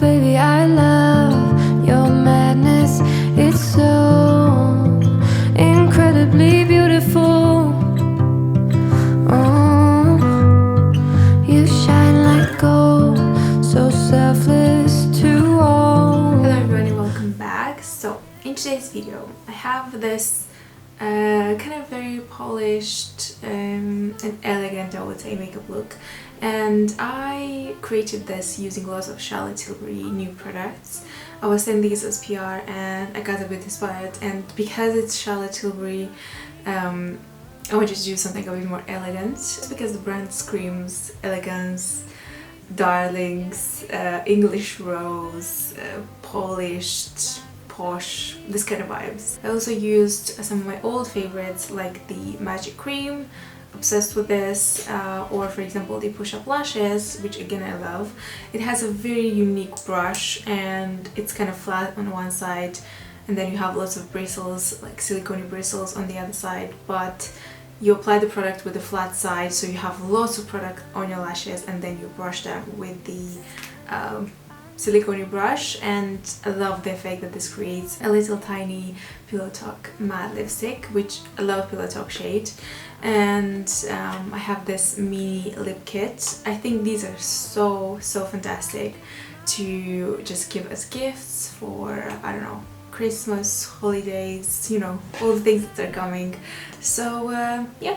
baby, I love your madness. It's so incredibly beautiful. Oh, you shine like gold, so selfless to all. Hello everyone and welcome back. So in today's video I have this kind of very polished and elegant, I would say, makeup look, and I created this using lots of Charlotte Tilbury new products. I was sending these as PR and I got a bit inspired, and because it's Charlotte Tilbury, I wanted to do something a bit more elegant because the brand screams elegance, darlings, English rose, polished, posh, this kind of vibes. I also used some of my old favorites like the Magic Cream, obsessed with this, or for example the push-up lashes, which again I love. It has a very unique brush and it's kind of flat on one side, and then you have lots of bristles, like silicone bristles on the other side, but you apply the product with the flat side, so you have lots of product on your lashes and then you brush them with the silicone brush. And I love the effect that this creates. A little tiny Pillow Talk matte lipstick, which I love Pillow Talk shade, and I have this mini lip kit. I think these are so fantastic to just give as gifts for, I don't know, Christmas, holidays, you know, all the things that are coming. So yeah,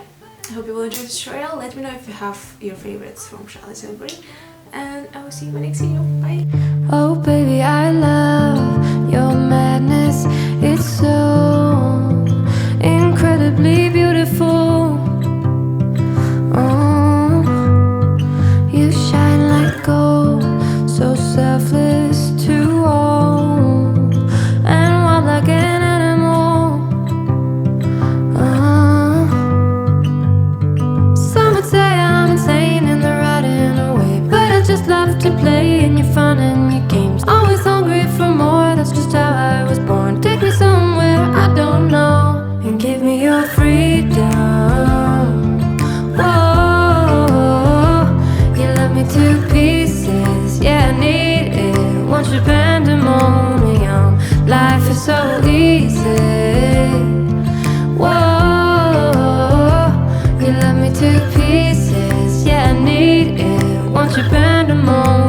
I hope you will enjoy this tutorial. Let me know if you have your favorites from Charlotte Tilbury, and I will see you in my next video. Bye! Oh baby, I love your madness. It's so incredibly beautiful. Oh, you shine like gold, so selfless to all, and wild like an animal. Some would say I'm insane in the right and away, but I just love to play in your fun and your games. Always hungry for more, that's just how I was born. Take me somewhere I don't know and give me your freedom. Whoa, you love me to pieces, yeah, I need it. Want your pandemonium, life is so easy. Whoa, you love me to pieces, yeah, I need it. Want your pandemonium.